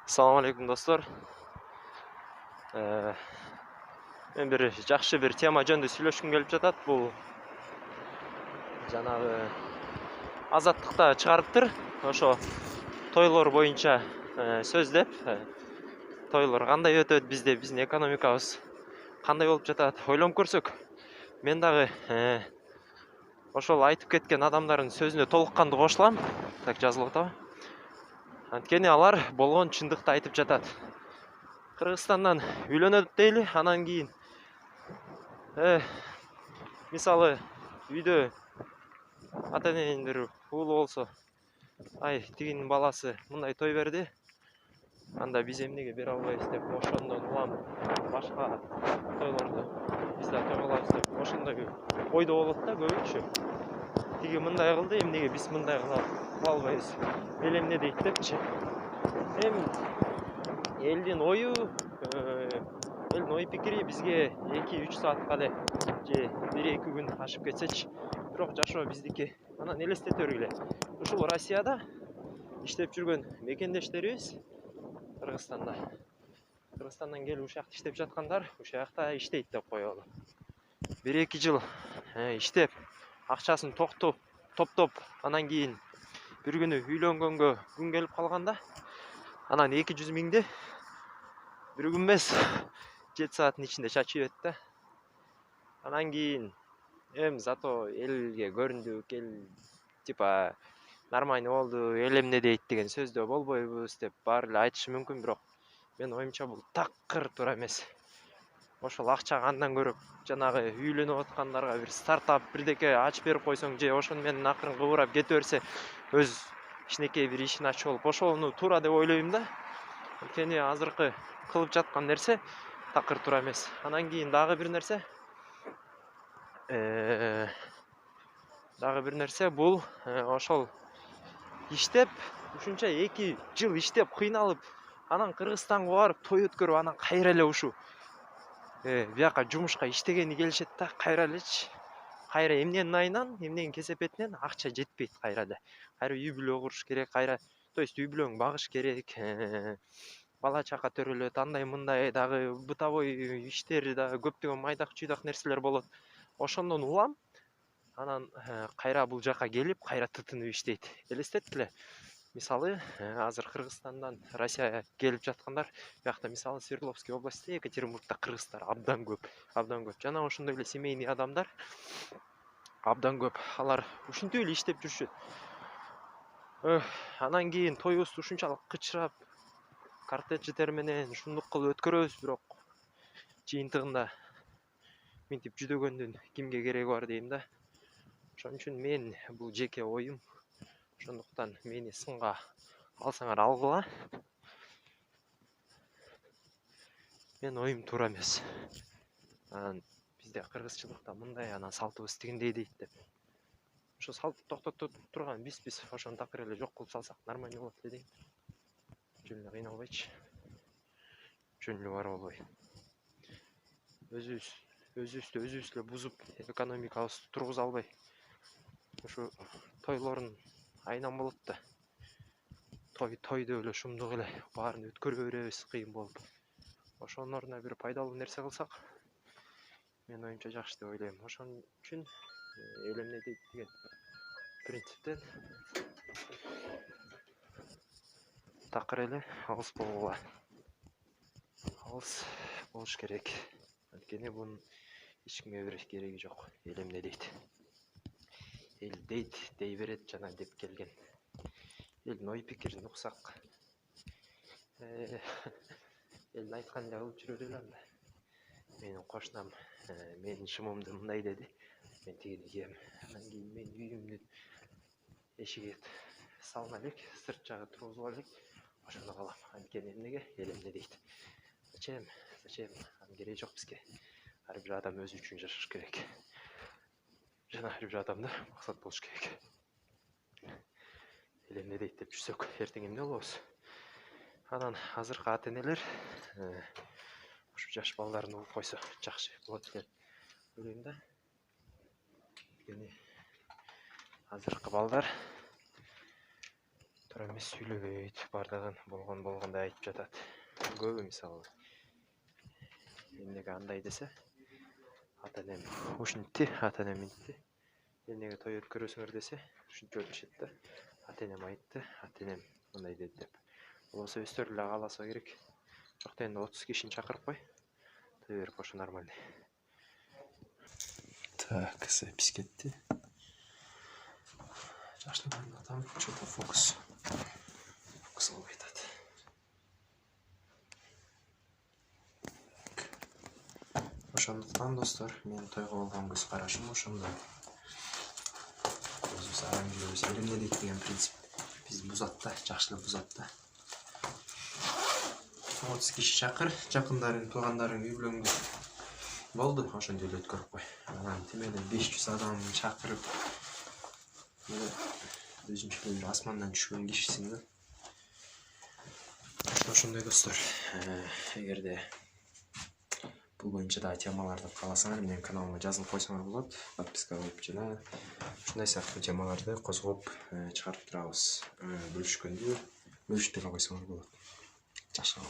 Assalamu alaikum dostlar. Men bir жакшы bir tema жөнүндө сүйлөшкүм келип жатат. Бул жанагы азаттыкта чыгарыптыр. Ошо тойлор боюнча сөз деп, тойлор кандай өтөт бизде, биздин экономикабыз кандай болуп жатат ойлонуп көрсөк. Мен дагы ошол айтып кеткен адамдардын сөзүнө толукканды кошулам. Так жазылып атабы? Анткени алар болгон чындыкты айтып жатат. Кыргызстандан үйлөнөт дейли, анан кийин мисалы үйдө ата-эненин бир уулу болсо, ай тигинин баласы мындай той берди, анда биз эмнеге бере албайбыз деп ошондон улам башка тойлорду биз да той кылабыз деп ошондой ойдо болот да көбүнчө. Тиги мындай кылды, эмнеге биз мындай кыла албайбыз, эл эмне дейт депчи. Эми элдин ою, элдин ой пикири бизге 2-3 саатка эле же 1-2 күн ашып кетсечи, бирок жашоо биздики. Анан элестете бергиле. Ушул Россияда иштеп жүргөн мекендештерибиз Кыргызстандан келип ушул жакта иштеп жаткандар ушул жакта иштейт деп коелу. 1-2 жыл иштеп, акчасын топтоп, анан кийин бир күнү үйлөнгөнгө күн келип калганда, анан 200 миңди бир күн эмес 7 сааттын ичинде чачып жибет да. Анан кийин зато элге көрүндүк, эл типа нормально болду, эл эмне дейт деген сөздө болбойбуз деп баары эле айтышы мүмкүн, бирок менин оюмча бул такыр туура эмес. Ошол акчага андан көрө жанагы үйлөнүп аткандарга бир стартап бирдеке ачып берип койсоң, же ошону менен акырын кыбырап кете берсе, өз кичинекей бир ишин ачып алып, ошону туура деп ойлойм да. Анткени азыркы кылып жаткан нерсе такыр туура эмес. Анан кийин дагы бир нерсе бул ошол иштеп, ушунча 2 жыл иштеп кыйналып, анан Кыргызстанга барып той өткөрүп, анан кайра эле ушу бияка жумушка иштегени келишет да, кайра элечи. Кайра эмненин айынан, эмненин кесепетинен акча жетпейт кайра эле. Кайра үй бүлө куруш керек, кайра, то есть үй бүлөң багыш керек, бала чака төрөлөт, андай мындай дагы бытовой иштери дагы көптөгөн майдак чуйдак нерселер болот. Ошондон улам анан кайра бул жака келип, кайра тытынып иштейт. Элестеткиле. Мисалы, азыр Кыргызстандан Россияга келип жаткандар, биякта мисалы Свердловский области, Екатеринбургда кыргыздар абдан көп. Жана ошондой эле семейный адамдар абдан көп. Алар ушинтип эле иштеп жүрүшөт. Анан кийин тоюбузду ушунчалык кычырап, кортеждер менен ушундук кылып өткөрөбүз, бирок жыйынтыгында минтип жүдөгөндүн кимге кереги бар дейм да. Ошон үчүн мен бул жеке оюм. Ошондуктан мени сынга алсаңар алгыла. Мен оюм туура эмес. Анан бизде кыргызчылыкта мындай, анан салтыбыз тигиндей дейт деп. Ошо салтты токтотуп турган биз ошону такыр эле жок кылып салсак нормально болот эле дейм. Жөн эле кыйналбайчы. Жөн эле бар болбой. Өзүбүздү эле бузуп, экономикабызды тургуза албай, ушу тойлордун айынан болот да. Той деп эле шумдук эле баарын өткөрө беребиз кыйын болуп. Ошонун ордуна бир пайдалуу нерсе кылсак, мен оюмча жакшы деп ойлойм. Ошон үчүн эл эмне дейт деген принциптен такыр эле алыс болгула. Алыс болуш керек. Анткени бунун эч кимге бир кереги жок. Эл эмне дейт? Эл дейт, дей берет жана деп келген. Элдин ой пикирин уксак, элдин айтканын эле кылып жүрө берели анда. Менин кошунам менин шымымды мындай деди, мен тигини кийем. Анан кийин мен үйүмдүн эшиги салына элек, сырт жагы тургузула элек, ошону кылам. Анткени эмнеге? Эл эмне дейт? Зачем? Анын кереги жок бизге. Ар бир адам өзү үчүн жашаш керек. Жана ар бир адамда максат болуш керек. Эл эмне дейт деп жүрсөк, эртең эмне болобуз? Анан азыркы ата-энелер ушу жаш балдарын угуп койсо жакшы болот эле ойлойм да. Анткени азыркы балдар Тура эмес сүйлөбөйт, бардыгын болгондой айтып жатат. Көбү мисалы. Эмнеге андай десе, ата-энем ушинтти, ата-энем мынтти. Эмнеге той өткөрөсүңөр десе, ушинтип өтүшөт да. Ата-энем айтты, ата-энем мындай деди деп. Болбосо өстөр эле кааласа керек. Жокта энди 30 кишини чакырып кой. Той берип койсо нормально. Так, запись кетти. Жакшылыгында там что-то фокус албай атат. Ошондуктан достор, менин тойго болгон көз карашым ошондой. Өзүбүз араңгүлөбүз элемдедик деген принцип биз бузат да, жакшылык бузат да. 30 киши чакыр, жакындарың, туугандарың үй бүлөңдү. Болду, ошондой эле өткөрүп кой. Анан тимеле 500 адам чакырып, өзүнчө бир асмандан түшкөн кишисиң да. Ошондой достор. Эгерде бул боюнча да темаларды кааласаңар, менин каналыма жазылып койсоңор болот. Подписка кылып жана ушундай сыяктуу темаларды козгоп чыгарып турабыз. Бөлүшкөндү бөлүшүп деле койсоңор болот. Жакшы.